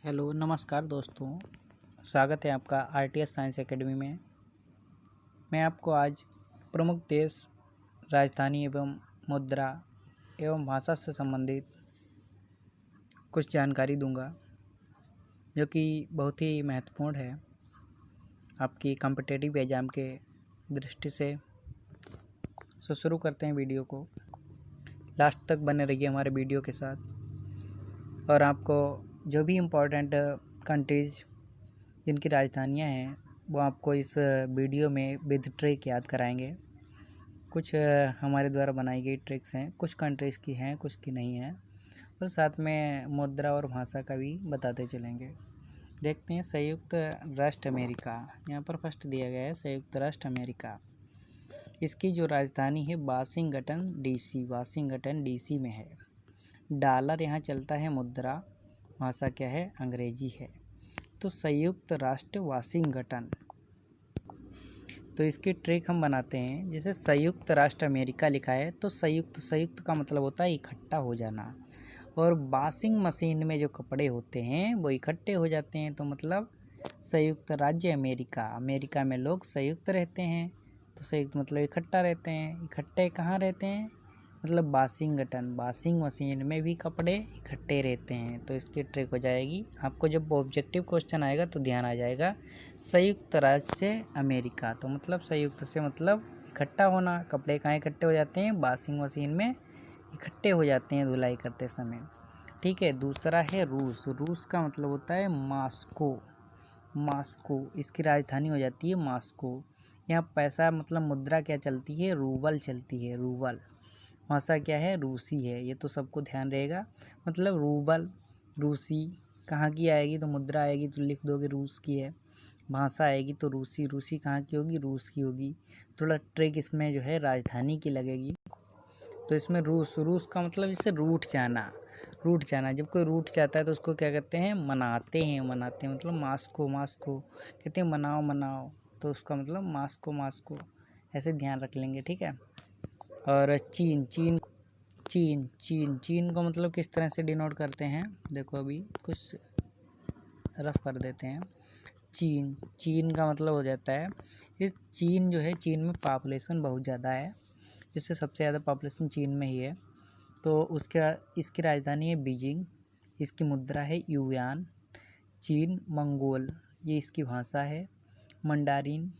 Hello नमस्कार दोस्तों। स्वागत है आपका आरटीएस साइंस एकेडमी में। मैं आपको आज प्रमुख देश, राजधानी एवं मुद्रा एवं भाषा से संबंधित कुछ जानकारी दूंगा, जो कि बहुत ही महत्वपूर्ण है आपकी कॉम्पिटिटिव एग्ज़ाम के दृष्टि से। शुरू करते हैं वीडियो को। लास्ट तक बने रहिए हमारे वीडियो के साथ, और आपको जो भी इम्पोर्टेंट कंट्रीज़ जिनकी राजधानियां हैं वो आपको इस वीडियो में विद ट्रिक याद कराएंगे। कुछ हमारे द्वारा बनाई गई ट्रिक्स हैं, कुछ कंट्रीज़ की हैं, कुछ की नहीं हैं, और साथ में मुद्रा और भाषा का भी बताते चलेंगे। देखते हैं संयुक्त राष्ट्र अमेरिका, यहाँ पर फर्स्ट दिया गया है संयुक्त राष्ट्र अमेरिका। इसकी जो राजधानी है वाशिंगटन डीसी में है। डॉलर यहाँ चलता है, मुद्रा भाषा क्या है, अंग्रेजी है। तो संयुक्त राष्ट्र वाशिंगटन, तो इसकी ट्रिक हम बनाते हैं। जैसे संयुक्त राष्ट्र अमेरिका लिखा है तो संयुक्त का मतलब होता है इकट्ठा हो जाना, और वॉशिंग मशीन में जो कपड़े होते हैं वो इकट्ठे हो जाते हैं, तो मतलब संयुक्त राज्य अमेरिका में लोग संयुक्त रहते हैं, तो संयुक्त मतलब इकट्ठा रहते हैं। इकट्ठे कहाँ रहते हैं, मतलब वॉशिंग मशीन में भी कपड़े इकट्ठे रहते हैं। तो इसकी ट्रिक हो जाएगी, आपको जब ऑब्जेक्टिव क्वेश्चन आएगा तो ध्यान आ जाएगा संयुक्त राज्य अमेरिका, तो मतलब संयुक्त से मतलब इकट्ठा होना। कपड़े कहाँ इकट्ठे हो जाते हैं, वॉशिंग मशीन में इकट्ठे हो जाते हैं धुलाई करते समय। ठीक है। दूसरा है रूस का मतलब होता है मास्को, इसकी राजधानी हो जाती है मास्को। यहाँ पैसा मतलब मुद्रा क्या चलती है, रूबल चलती है, रूबल। भाषा क्या है, रूसी है, ये तो सबको ध्यान रहेगा। मतलब रूबल रूसी कहाँ की आएगी, तो मुद्रा आएगी तो लिख दोगे रूस की है। भाषा आएगी तो रूसी कहाँ की होगी, रूस की होगी। थोड़ा ट्रिक इसमें जो है राजधानी की लगेगी। तो इसमें रूस का मतलब इससे रूठ जाना। जब कोई रूठ जाता है तो उसको क्या कहते हैं, मनाते हैं मतलब मास्को कहते हैं, मनाओ, तो उसका मतलब मास्को ऐसे ध्यान रख लेंगे। ठीक है। और चीन को मतलब किस तरह से डिनोट करते हैं, देखो अभी कुछ रफ कर देते हैं। चीन का मतलब हो जाता है, इस चीन जो है, चीन में पॉपुलेशन बहुत ज़्यादा है, इससे सबसे ज़्यादा पॉपुलेशन चीन में ही है। तो इसकी राजधानी है बीजिंग, इसकी मुद्रा है युआन। चीन मंगोल, ये इसकी भाषा है, मंडारिन।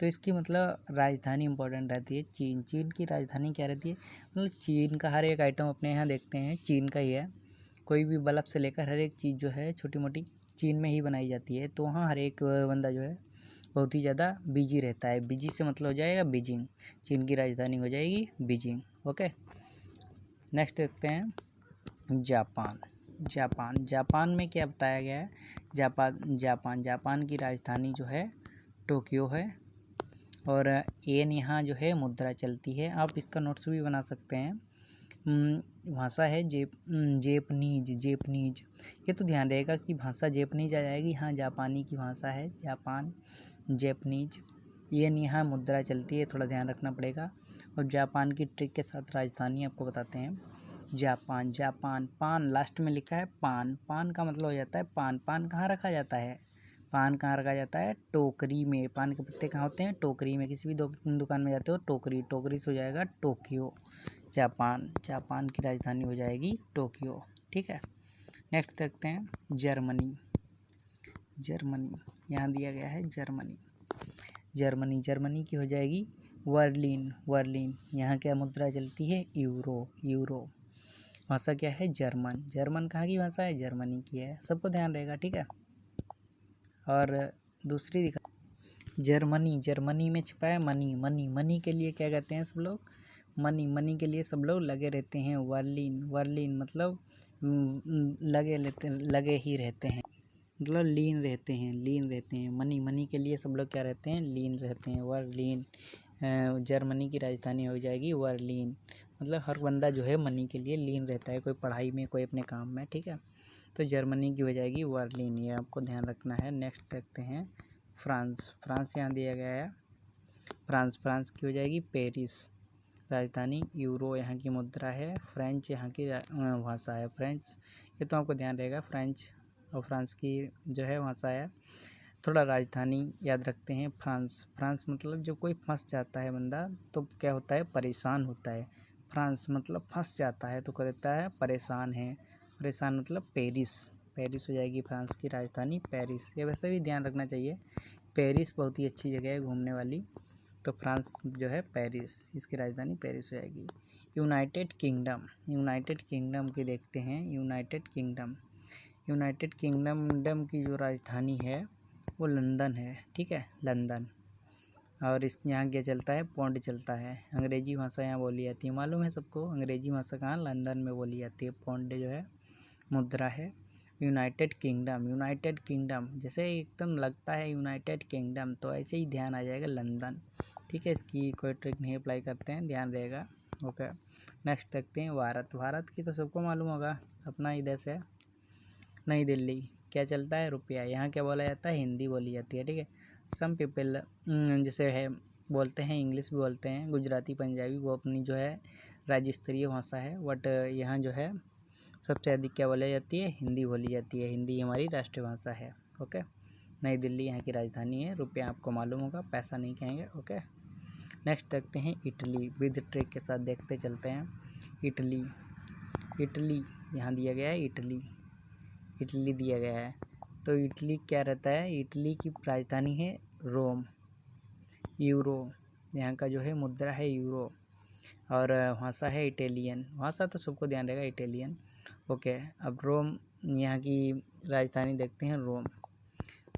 तो इसकी मतलब राजधानी इंपॉर्टेंट रहती है चीन की राजधानी क्या रहती है, मतलब चीन का हर एक आइटम अपने यहाँ देखते हैं चीन का ही है। कोई भी बल्ब से लेकर हर एक चीज़ जो है छोटी मोटी चीन में ही बनाई जाती है। तो वहाँ हर एक बंदा जो है बहुत ही ज़्यादा बिजी रहता है। बिजी से मतलब हो जाएगा बीजिंग, चीन की राजधानी हो जाएगी बीजिंग। ओके। नेक्स्ट देखते हैं जापान में क्या बताया गया है। जापान की राजधानी जो है टोक्यो है, और एन यहाँ जो है मुद्रा चलती है। आप इसका नोट्स भी बना सकते हैं। भाषा है जेपनीज। ये तो ध्यान रहेगा कि भाषा जेपनीज आ जाएगी। हाँ, जापानी की भाषा है जापान, जेपनीज। एन यहाँ मुद्रा चलती है, थोड़ा ध्यान रखना पड़ेगा। और जापान की ट्रिक के साथ राजधानी आपको बताते हैं। जापान पान लास्ट में लिखा है, पान का मतलब हो जाता है पान कहाँ रखा जाता है, टोकरी में। पान के पत्ते कहाँ होते हैं, टोकरी में। किसी भी दुकान में जाते हो टोकरी से हो जाएगा टोक्यो। जापान की राजधानी हो जाएगी टोक्यो। ठीक है। नेक्स्ट देखते हैं जर्मनी। यहाँ दिया गया है जर्मनी की हो जाएगी वर्लिन। यहाँ क्या मुद्रा चलती है, यूरो। भाषा क्या है, जर्मन कहाँ की भाषा है, जर्मनी की है, सबको ध्यान रहेगा। ठीक है। और दूसरी दिखा जर्मनी में छिपा है मनी के लिए क्या कहते हैं सब लोग, मनी के लिए सब लोग लगे रहते हैं वर्लिन मतलब लगे ही रहते हैं, मतलब लीन रहते हैं। मनी के लिए सब लोग क्या रहते हैं, लीन रहते हैं, वर्लिन। जर्मनी की राजधानी हो जाएगी वर्लिन, मतलब हर बंदा जो है मनी के लिए लीन रहता है, कोई पढ़ाई में, कोई अपने काम में। ठीक है। तो जर्मनी की हो जाएगी वर्लिन, ये आपको ध्यान रखना है। नेक्स्ट देखते हैं फ्रांस यहाँ दिया गया है। फ्रांस की हो जाएगी पेरिस, राजधानी यूरो, यहाँ की मुद्रा है। फ्रेंच यहाँ की भाषा है, फ्रेंच। ये तो आपको ध्यान रहेगा, फ्रेंच और फ्रांस की जो है भाषा है। थोड़ा राजधानी याद रखते हैं फ्रांस। फ्रांस मतलब जो कोई फंस जाता है बंदा तो क्या होता है, परेशान होता है। फ्रांस मतलब फंस जाता है तो कहता है परेशान है। परेशान मतलब पेरिस। पेरिस हो जाएगी फ्रांस की राजधानी पेरिस। ये वैसे भी ध्यान रखना चाहिए, पेरिस बहुत ही अच्छी जगह है घूमने वाली। तो फ्रांस जो है पेरिस, इसकी राजधानी पेरिस हो जाएगी। United kingdom. यूनाइटेड किंगडम की देखते हैं। यूनाइटेड किंगडम, यूनाइटेड किंगडम की जो राजधानी है वो लंदन है। ठीक है, लंदन। और इस यहाँ क्या चलता है, पौंड चलता है। अंग्रेजी भाषा यहाँ बोली जाती है, मालूम है सबको। अंग्रेजी भाषा कहाँ, लंदन में बोली जाती है। पौंड जो है मुद्रा है। यूनाइटेड किंगडम, यूनाइटेड किंगडम जैसे एकदम लगता है यूनाइटेड किंगडम तो ऐसे ही ध्यान आ जाएगा लंदन। ठीक है, इसकी कोई ट्रिक नहीं अप्लाई करते हैं, ध्यान रहेगा। ओके, नेक्स्ट देखते हैं भारत। भारत की तो सबको मालूम होगा, अपना ही देश है। नई दिल्ली। क्या चलता है, रुपया। यहाँ क्या बोला जाता है, हिंदी बोली जाती है। ठीक है, सम पीपल जैसे है बोलते हैं, इंग्लिश भी बोलते हैं, गुजराती पंजाबी, वो अपनी जो है राज्य स्तरीय भाषा है। बट यहाँ जो है सबसे अधिक क्या बोली जाती है, हिंदी बोली जाती है। हिंदी हमारी राष्ट्रीय भाषा है। ओके, नई दिल्ली यहाँ की राजधानी है। रुपया आपको मालूम होगा, पैसा नहीं कहेंगे। ओके, नेक्स्ट देखते हैं इटली। विद ट्रिक के साथ देखते चलते हैं। इटली, इटली यहाँ दिया गया है, इटली, इटली दिया गया है। तो इटली क्या रहता है, इटली की राजधानी है रोम। यूरो, यहाँ का जो है मुद्रा है यूरो। और भाषा है इटालियन। भाषा तो सबको ध्यान रहेगा, इटालियन। ओके, अब रोम यहाँ की राजधानी देखते हैं, रोम।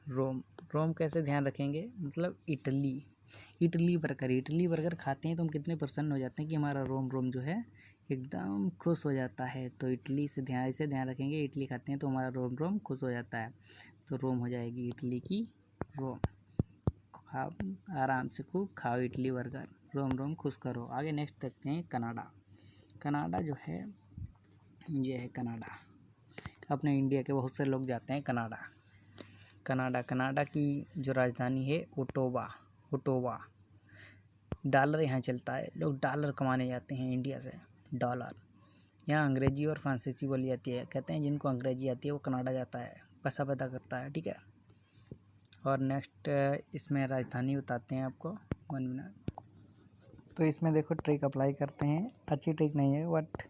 रोम, रोम कैसे ध्यान रखेंगे, मतलब Italy. Italy burger, Italy burger खाते हैं तो हम कितने प्रसन्न हो जाते हैं कि हमारा रोम रोम जो है एकदम खुश हो जाता है। तो इटली से ध्यान, ऐसे ध्यान रखेंगे, इटली खाते हैं तो हमारा रोम रोम खुश हो जाता है। तो रोम हो जाएगी इटली की रोम। खाओ आराम से, खूब खाओ इडली बर्गर, रोम रोम खुश करो। आगे नेक्स्ट देखते हैं कनाडा। कनाडा जो है ये है कनाडा। अपने इंडिया के बहुत से लोग जाते हैं कनाडा। कनाडा, कनाडा की जो राजधानी है ओटावा। ओटावा। डॉलर यहाँ चलता है, लोग डॉलर कमाने जाते हैं इंडिया से, डॉलर। यहाँ अंग्रेजी और फ्रांसीसी बोली जाती है। कहते हैं जिनको अंग्रेजी आती है वो कनाडा जाता है, पैसा पैदा करता है। ठीक है, और नेक्स्ट इसमें राजधानी बताते हैं आपको, 1 मिनट। तो इसमें देखो ट्रिक अप्लाई करते हैं, अच्छी ट्रिक नहीं है बट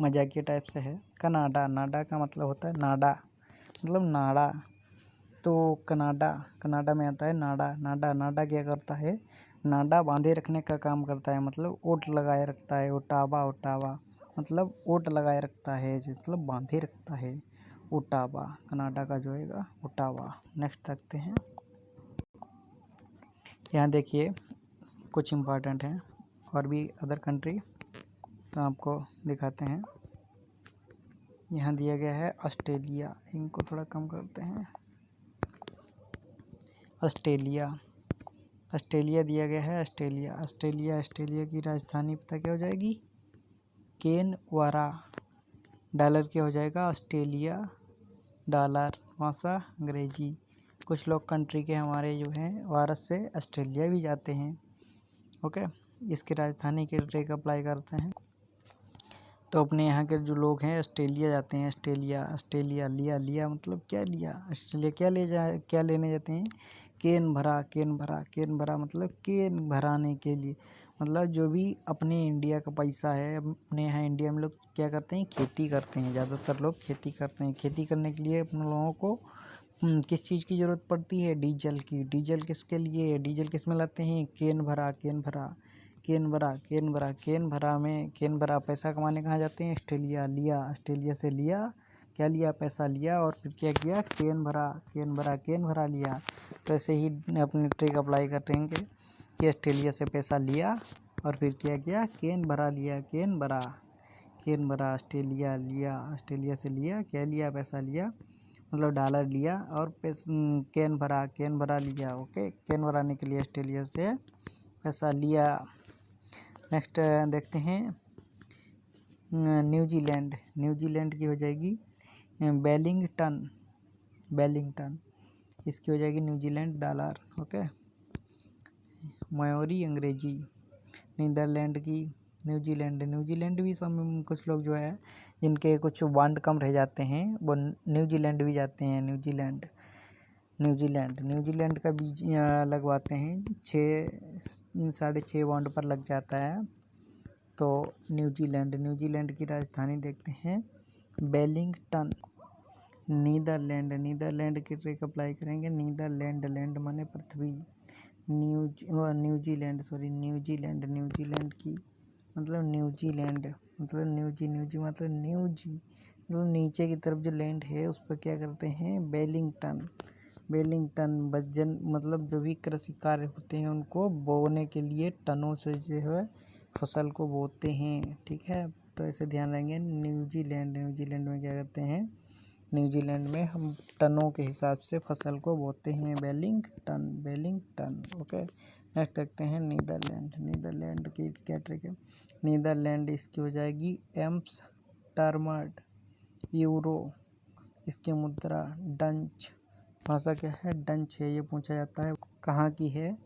मजाकिया टाइप से है। कनाडा, नाडा का मतलब होता है नाडा, मतलब नाड़ा। तो कनाडा, कनाडा में आता है नाडा। नाडा, नाडा क्या करता है, नाडा बांधे रखने का काम करता है, मतलब ओट लगाए रखता है। ओटावा, ओटावा मतलब ओट लगाए रखता है, मतलब बांधे रखता है। ओटावा, कनाडा का जो है ओटावा। नेक्स्ट देखते हैं, यहाँ देखिए कुछ इम्पॉर्टेंट है और भी अदर कंट्री, तो आपको दिखाते हैं। यहाँ दिया गया है ऑस्ट्रेलिया, इनको थोड़ा कम करते हैं। ऑस्ट्रेलिया, ऑस्ट्रेलिया दिया गया है, ऑस्ट्रेलिया। ऑस्ट्रेलिया, ऑस्ट्रेलिया की राजधानी पता क्या हो जाएगी, कैनबरा। डॉलर क्या हो जाएगा, ऑस्ट्रेलिया डॉलर। भाषा अंग्रेजी। कुछ लोग कंट्री के हमारे जो हैं भारत से ऑस्ट्रेलिया भी जाते हैं। ओके, इसकी राजधानी के ट्रिक अप्लाई करते हैं। तो अपने यहाँ के जो लोग हैं ऑस्ट्रेलिया जाते हैं। ऑस्ट्रेलिया, ऑस्ट्रेलिया लिया, लिया मतलब क्या लिया, ऑस्ट्रेलिया क्या लेने जाते हैं, केन भरा। केन भरा, केन भरा मतलब केन भराने के लिए, मतलब जो भी अपने इंडिया का पैसा है। अपने यहाँ इंडिया में लोग क्या करते हैं, खेती करते हैं, ज़्यादातर लोग खेती करते हैं। खेती करने के लिए अपने लोगों को किस चीज़ की ज़रूरत पड़ती है, डीजल की। डीजल किसके लिए, डीजल किस में लाते हैं, केन भरा। केन भरा, केन भरा, केन भरा, केन भरा में, केन भरा पैसा कमाने कहाँ जाते हैं, ऑस्ट्रेलिया। लिया, ऑस्ट्रेलिया से लिया, क्या लिया, पैसा लिया, और फिर क्या किया, केन भरा। केन भरा, केन भरा लिया। तो ऐसे ही अपनी ट्रिक अप्लाई करेंगे कि ऑस्ट्रेलिया से पैसा लिया और फिर क्या किया, केन भरा लिया, केन भरा। केन भरा, ऑस्ट्रेलिया लिया, ऑस्ट्रेलिया से लिया, क्या लिया, पैसा लिया, मतलब डॉलर लिया, और केन भरा, केन भरा लिया। ओके, केन भराने के लिए ऑस्ट्रेलिया से पैसा लिया। नेक्स्ट देखते हैं न्यूजीलैंड। न्यूजीलैंड की हो जाएगी वेलिंगटन। वेलिंगटन, इसकी हो जाएगी न्यूजीलैंड डॉलर। ओके, मयोरी अंग्रेजी। नीदरलैंड की न्यूजीलैंड। न्यूजीलैंड भी सब कुछ लोग जो है जिनके कुछ बॉन्ड कम रह जाते हैं वो न्यूजीलैंड भी जाते हैं। न्यूजीलैंड का बीज लगवाते हैं, 6.5 बॉन्ड पर लग जाता है। तो न्यूजीलैंड की राजधानी देखते हैं वेलिंगटन। नीदरलैंड की ट्रिक अप्लाई करेंगे। लैंड माने पृथ्वी। न्यूजीलैंड की मतलब न्यूजीलैंड मतलब न्यूजी मतलब नीचे की तरफ जो लैंड है उस पर क्या करते हैं, वेलिंगटन वजन मतलब जो भी कृषि कार्य होते हैं उनको बोने के लिए टनों से जो है फसल को बोते हैं। ठीक है, तो ऐसे ध्यान रखेंगे। न्यूजीलैंड में क्या करते हैं, न्यूजीलैंड में हम टनों के हिसाब से फसल को बोते हैं। वेलिंगटन। ओके, नेक्स्ट देखते हैं नीदरलैंड की क्या ट्रिक है। नीदरलैंड इसकी हो जाएगी एम्स्टर्मड। यूरो इसकी मुद्रा डच। भाषा क्या है, डच है। ये पूछा जाता है कहाँ की है,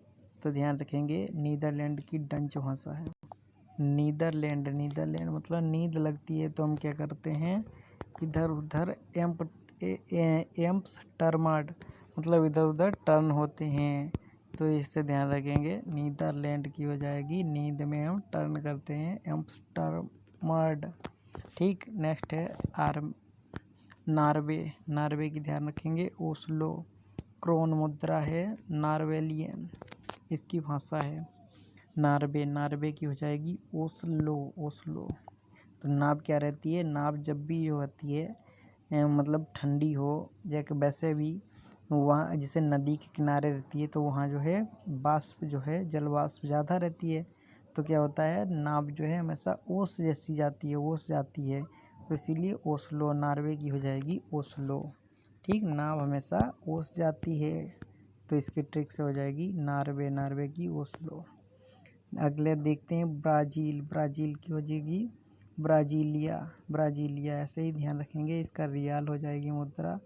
तो ध्यान रखेंगे नीदरलैंड की डच भाषा है। नीदरलैंड मतलब नींद लगती है तो हम क्या करते हैं, इधर उधर एम्स्टर्मड मतलब इधर उधर टर्न होते हैं, तो इससे ध्यान रखेंगे। नीदरलैंड की हो जाएगी, नींद में हम टर्न करते हैं, एम्स्टर्मड। ठीक, नेक्स्ट है नार्वे की ध्यान रखेंगे। ओस्लो क्रोन मुद्रा है, नार्वेलियन इसकी भाषा है। नार्वे की हो जाएगी ओस्लो। तो नाव क्या रहती है, नाव जब भी होती है मतलब ठंडी हो या वैसे भी वहाँ जैसे नदी के किनारे रहती है तो वहाँ जो है वाष्प जो है जल वाष्प ज़्यादा रहती है, तो क्या होता है नाव जो है हमेशा ओस जाती है, तो इसीलिए ओस्लो नार्वे की हो जाएगी ओस्लो। ठीक, नाव हमेशा ओस जाती है, तो इसकी ट्रिक से हो जाएगी नार्वे की ओस्लो। अगले देखते हैं ब्राज़ील की हो जाएगी ब्राजीलिया। ऐसे ही ध्यान रखेंगे। इसका रियाल हो जाएगी मुद्रा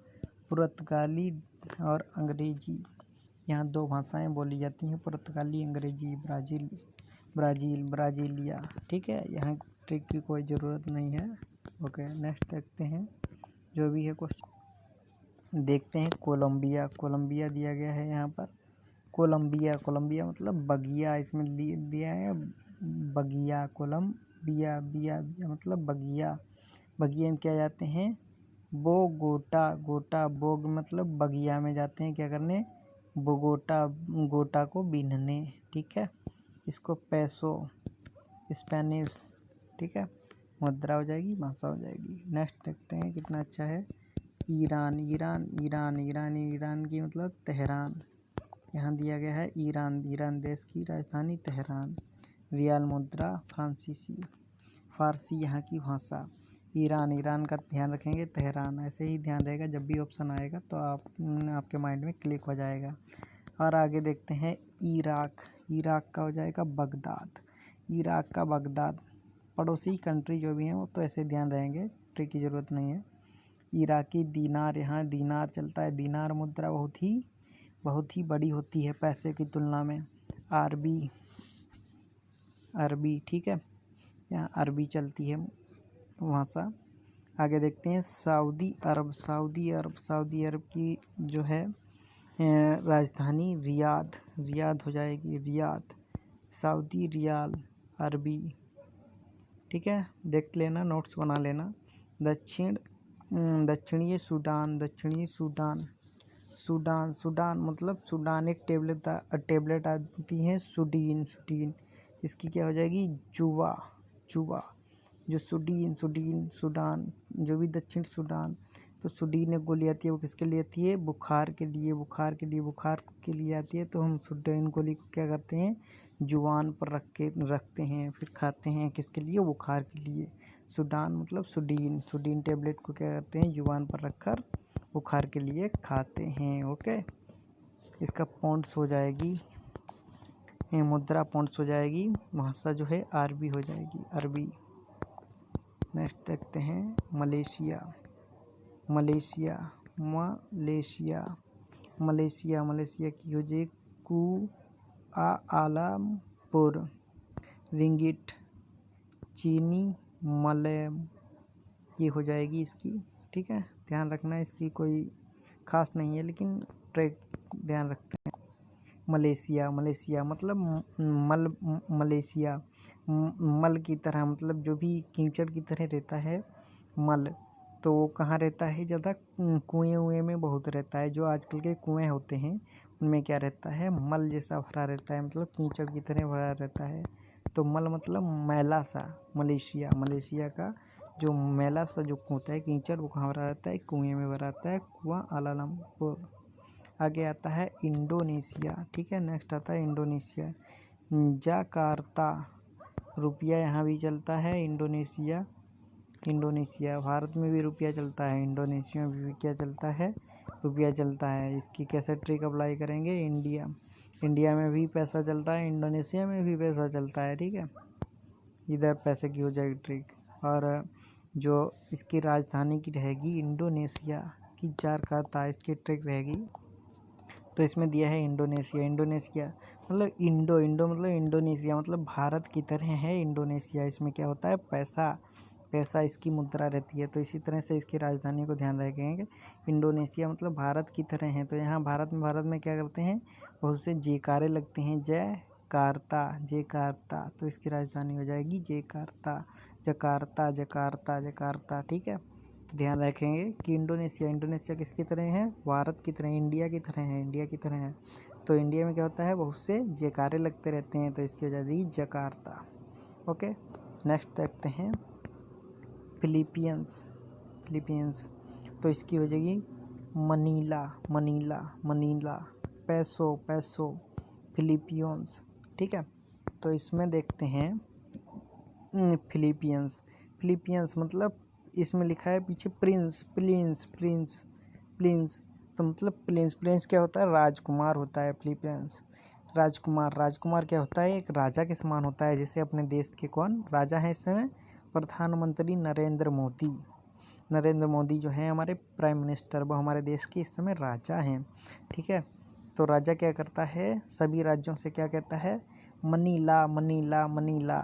पुर्तगाली और अंग्रेजी। यहाँ 2 भाषाएं बोली जाती हैं, पुर्तगाली अंग्रेजी। ब्राजीलिया। ठीक है, यहाँ ट्रिक की कोई ज़रूरत नहीं है। ओके, नेक्स्ट देखते हैं जो भी है क्वेश्चन। देखते हैं कोलंबिया दिया गया है यहाँ पर। कोलंबिया मतलब बगिया, इसमें दिया है बगिया। कोलंबिया बिया मतलब बगिया में क्या जाते हैं, बोग मतलब बगिया में जाते हैं क्या करने, गोटा को बीनने। ठीक है, इसको पैसो स्पेनिश। ठीक है, मुद्रा हो जाएगी, भाषा हो जाएगी। नेक्स्ट देखते हैं कितना अच्छा है। ईरान की मतलब तेहरान। यहाँ दिया गया है ईरान देश की राजधानी तेहरान। रियाल मुद्रा फारसी यहाँ की भाषा। ईरान का ध्यान रखेंगे, तेहरान ऐसे ही ध्यान रहेगा। जब भी ऑप्शन आएगा तो आपके माइंड में क्लिक हो जाएगा। और आगे देखते हैं इराक का हो जाएगा बगदाद। पड़ोसी कंट्री जो भी हैं वो तो ऐसे ध्यान रहेंगे, ट्रिक की ज़रूरत नहीं है। इराकी दीनार, यहाँ दीनार चलता है। दीनार मुद्रा बहुत ही बड़ी होती है पैसे की तुलना में। अरबी। ठीक है, यहाँ अरबी चलती है भाषा। आगे देखते हैं सऊदी अरब की जो है राजधानी रियाद हो जाएगी। सऊदी रियाल अरबी। ठीक है, देख लेना, नोट्स बना लेना। दक्षिणी सूडान मतलब सूडान एक टेबलेट आती है सुडीन। इसकी क्या हो जाएगी, जुबा। जो सूडान जो भी दक्षिण सूडान, तो सुडीन एक गोली आती है, वो किसके लिए आती है, बुखार के लिए आती है। तो हम सुडीन गोली को क्या करते हैं, जुबान पर रखते हैं, फिर खाते हैं, किसके लिए, बुखार के लिए। सूडान मतलब सुडीन टेबलेट को क्या करते हैं, जुबान पर रखकर बुखार के लिए खाते हैं। ओके, इसका पॉइंट्स हो जाएगी, मुद्रा पॉइंट्स हो जाएगी। भाषा जो है अरबी हो जाएगी, अरबी। नेक्स्ट देखते हैं मलेशिया की हो जाए कुआलालंपुर। रिंगिट चीनी मलय ये हो जाएगी इसकी, ठीक है। ध्यान रखना, इसकी कोई खास नहीं है लेकिन ट्रैक ध्यान रखते हैं। मलेशिया, मलेशिया मतलब मल मलेशिया मल की तरह, मतलब जो भी कीचड़ की तरह रहता है मल, तो वो कहाँ रहता है ज़्यादा? कुएं में बहुत रहता है। जो आजकल के कुएं होते हैं उनमें क्या रहता है? मल जैसा भरा रहता है, मतलब कीचड़ की तरह भरा रहता है। तो मल मतलब मैला सा। मलेशिया, मलेशिया का जो मैला सा जो होता है कीचड़, वो कहाँ भरा रहता है? कुएं में भरा रहता है, कुआं अलालमपुर। आगे आता है इंडोनेशिया, ठीक है। नेक्स्ट आता है इंडोनेशिया, जकार्ता। रुपया यहाँ भी चलता है। इंडोनेशिया, इंडोनेशिया भारत में भी रुपया चलता है, इंडोनेशिया में भी क्या चलता है? रुपया चलता है। इसकी कैसे ट्रिक अप्लाई करेंगे? इंडिया, इंडिया में भी पैसा चलता है, इंडोनेशिया में भी पैसा चलता है, ठीक है। इधर पैसे की हो जाएगी ट्रिक। और जो इसकी राजधानी की रहेगी इंडोनेशिया की जकार्ता, इसकी ट्रिक रहेगी। तो इसमें दिया है इंडोनेशिया, इंडोनेशिया मतलब इंडो, इंडो मतलब इंडोनेशिया, मतलब भारत की तरह है इंडोनेशिया। इसमें क्या होता है? पैसा, पैसा इसकी मुद्रा रहती है। तो इसी तरह से इसकी राजधानी को ध्यान रखेंगे। इंडोनेशिया मतलब भारत की तरह है। तो यहाँ भारत में क्या करते हैं? बहुत से जयकारे लगते हैं, जकार्ता, जकार्ता। तो इसकी राजधानी हो जाएगी जकार्ता, जकार्ता, जकार्ता, जकार्ता, ठीक है। तो ध्यान रखेंगे कि इंडोनेशिया, इंडोनेशिया किसकी तरह है? भारत की तरह, इंडिया की तरह है, इंडिया की तरह है। तो इंडिया में क्या होता है? बहुत से जयकारे लगते रहते हैं, तो इसकी हो जाएगी जकार्ता। ओके, नेक्स्ट देखते हैं फिलीपींस, फिलीपींस। तो इसकी हो जाएगी मनीला, मनीला, मनीला। पैसो, पैसो, फिलीपींस, ठीक है। तो इसमें देखते हैं फिलीपींस, फिलीपींस मतलब इसमें लिखा है पीछे प्रिंस, प्रिंस, प्रिंस, प्रिंस। तो मतलब प्रिंस, प्रिंस क्या होता है? राजकुमार होता है फिलीपींस। राजकुमार, राजकुमार क्या होता है? एक राजा के समान होता है। जैसे अपने देश के कौन राजा है इस समय? प्रधानमंत्री नरेंद्र मोदी। नरेंद्र मोदी जो है हमारे प्राइम मिनिस्टर, वो हमारे देश के इस समय राजा हैं, ठीक है। तो राजा क्या करता है? सभी राज्यों से क्या कहता है? Manila, Manila, Manila.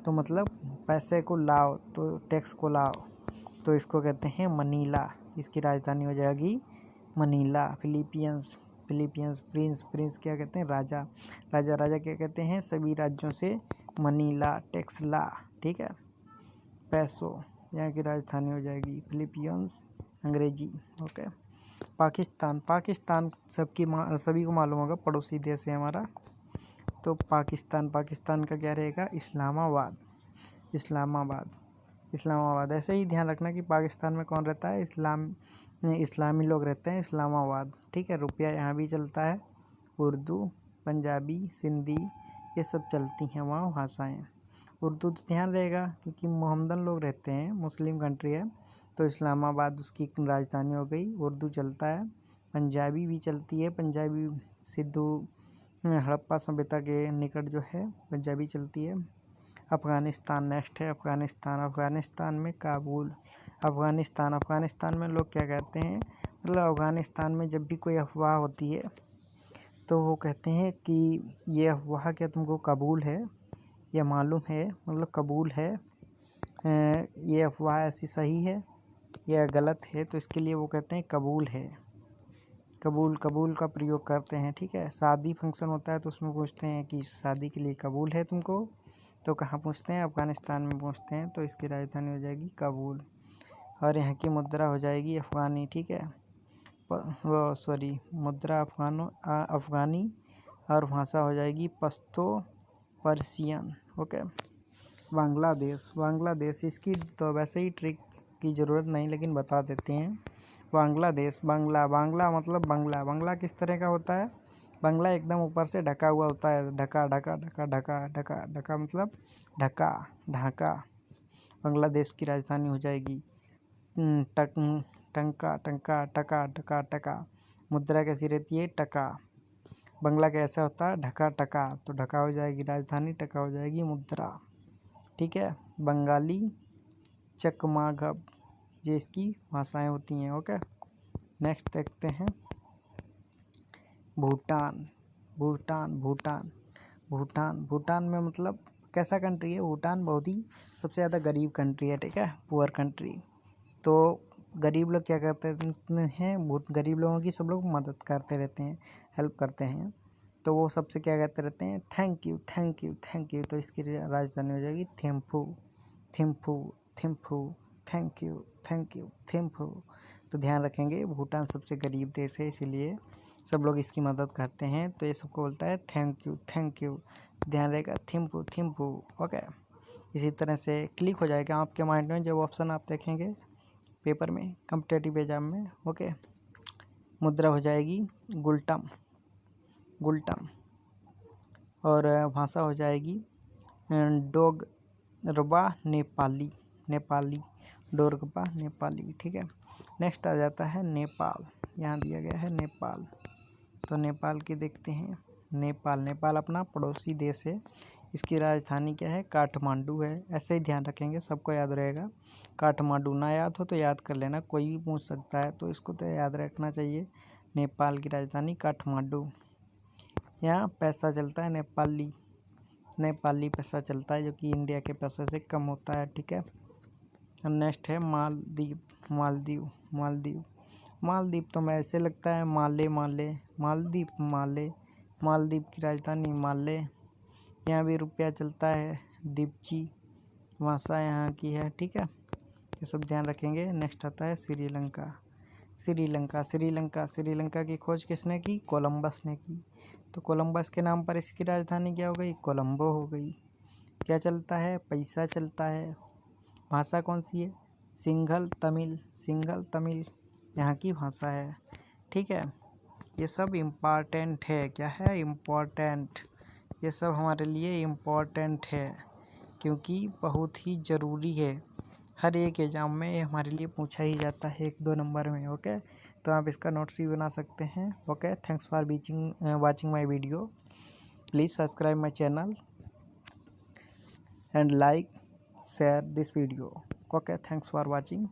तो मतलब पैसे को लाओ, तो टैक्स को लाओ, तो इसको कहते हैं मनीला। इसकी राजधानी हो जाएगी Manila. Philippines, Philippines. Prince, Prince क्या कहते हैं? राजा, राजा, राजा क्या कहते हैं? सभी राज्यों से मनीला, टैक्स ला, ठीक है। पैसो, यहाँ की राजधानी हो जाएगी फिलीपींस, अंग्रेजी। ओके, पाकिस्तान, पाकिस्तान सभी को मालूम होगा, पड़ोसी देश है हमारा। तो पाकिस्तान, पाकिस्तान का क्या रहेगा? इस्लामाबाद, इस्लामाबाद, इस्लामाबाद। ऐसे ही ध्यान रखना कि पाकिस्तान में कौन रहता है? इस्लामी लोग रहते हैं, इस्लामाबाद, ठीक है। रुपया यहाँ भी चलता है। उर्दू, पंजाबी, सिंधी, ये सब चलती हैं वहाँ भाषाएँ। उर्दू तो ध्यान रहेगा क्योंकि मोहम्मदन लोग रहते हैं, मुस्लिम कंट्री है। तो इस्लामाबाद उसकी राजधानी हो गई। उर्दू चलता है, पंजाबी भी चलती है, पंजाबी सिद्धू हड़प्पा सभ्यता के निकट जो है पंजाबी चलती है। अफ़गानिस्तान नेक्स्ट है, अफ़गानिस्तान, अफ़गानिस्तान में काबुल। अफ़गानिस्तान, अफ़गानिस्तान में लोग क्या कहते हैं? मतलब अफ़गानिस्तान में जब भी कोई अफवाह होती है तो वो कहते हैं कि ये अफवाह क्या तुमको कबूल है? या मालूम है, मतलब कबूल है, ये अफवाह ऐसी सही है या गलत है? तो इसके लिए वो कहते हैं कबूल है। कबूल, कबूल का प्रयोग करते हैं, ठीक है। शादी फंक्शन होता है तो उसमें पूछते हैं कि शादी के लिए कबूल है तुमको? तो कहाँ पूछते हैं? अफ़गानिस्तान में पूछते हैं। तो इसकी राजधानी हो जाएगी काबुल। और यहाँ की मुद्रा हो जाएगी अफ़गानी, ठीक है। वो सॉरी, मुद्रा अफ़गानी, और भाषा हो जाएगी पश्तो पर्शियन। ओके, बांग्लादेश, बांग्लादेश। इसकी तो वैसे ही ट्रिक की ज़रूरत नहीं, लेकिन बता देते हैं। बांग्लादेश, बांग्ला, बांग्ला मतलब बंगला। बंगला किस तरह का होता है? बंगला एकदम ऊपर से ढका हुआ होता है, ढका, ढका, ढका, ढका, ढका, ढका मतलब ढका, ढाका। बांग्लादेश की राजधानी हो जाएगी टंका, टंका, टका, टका, टका। मुद्रा कैसी रहती है? टका। बंगला कैसा होता है? ढका, टका। तो ढका हो जाएगी राजधानी, टका हो जाएगी मुद्रा, ठीक है। बंगाली, चकमागब, ये इसकी भाषाएं होती हैं। ओके, नेक्स्ट देखते हैं भूटान, भूटान, भूटान, भूटान। भूटान में मतलब कैसा कंट्री है? भूटान बहुत ही सबसे ज़्यादा गरीब कंट्री है, ठीक है, पुअर कंट्री। तो गरीब लोग क्या करते हैं, बहुत गरीब लोगों की सब लोग मदद करते रहते हैं, हेल्प करते हैं। तो वो सबसे क्या कहते रहते हैं, thank you thank you thank you. तो इसकी राजधानी हो जाएगी Thimphu Thimphu Thimphu. Thank you thank you Thimphu. तो ध्यान रखेंगे, भूटान सबसे गरीब देश है, इसीलिए सब लोग इसकी मदद करते हैं। तो ये सबको बोलता है थैंक यू थैंक यू। ध्यान रहेगा थिम्फू थिम्फू। ओके, इसी तरह से क्लिक हो जाएगा आपके माइंड में जब ऑप्शन आप देखेंगे पेपर में, कॉम्पिटेटिव एग्जाम में। ओके, मुद्रा हो जाएगी गुल्टम गुल्टम। और भाषा हो जाएगी डोगरबा नेपाली नेपाली डोगरबा नेपाली। ठीक है, नेक्स्ट आ जाता है नेपाल। यहाँ दिया गया है नेपाल। तो नेपाल के देखते हैं, नेपाल नेपाल अपना पड़ोसी देश है। इसकी राजधानी क्या है, काठमांडू है। ऐसे ही ध्यान रखेंगे, सबको याद रहेगा। काठमांडू ना याद हो तो याद कर लेना, कोई भी पूछ सकता है, तो इसको तो याद रखना चाहिए। नेपाल की राजधानी काठमांडू। यहाँ पैसा चलता है नेपाली नेपाली पैसा चलता है, जो कि इंडिया के पैसे से कम होता है। ठीक है, अब नेक्स्ट है मालदीव मालदीव मालदीव मालदीव। तो मैं ऐसे लगता है माले माले मालदीव माले। मालदीव की राजधानी माले। यहाँ भी रुपया चलता है दीपची। भाषा यहाँ की है। ठीक है, ये सब ध्यान रखेंगे। नेक्स्ट आता है श्रीलंका श्रीलंका श्रीलंका श्रीलंका की खोज किसने की, कोलंबस ने की। तो कोलंबस के नाम पर इसकी राजधानी क्या हो गई, कोलंबो हो गई। क्या चलता है, पैसा चलता है। भाषा कौन सी है, सिंघल तमिल यहाँ की भाषा है। ठीक है, ये सब इम्पॉर्टेंट है। क्या है, इम्पॉर्टेंट। ये सब हमारे लिए इम्पॉर्टेंट है, क्योंकि बहुत ही ज़रूरी है। हर एक एग्जाम में ये हमारे लिए पूछा ही जाता है 1-2 नंबर में। ओके, तो आप इसका नोट्स भी बना सकते हैं। Okay, thanks for watching my video. Please subscribe my channel and like, share this video. Okay, thanks for watching.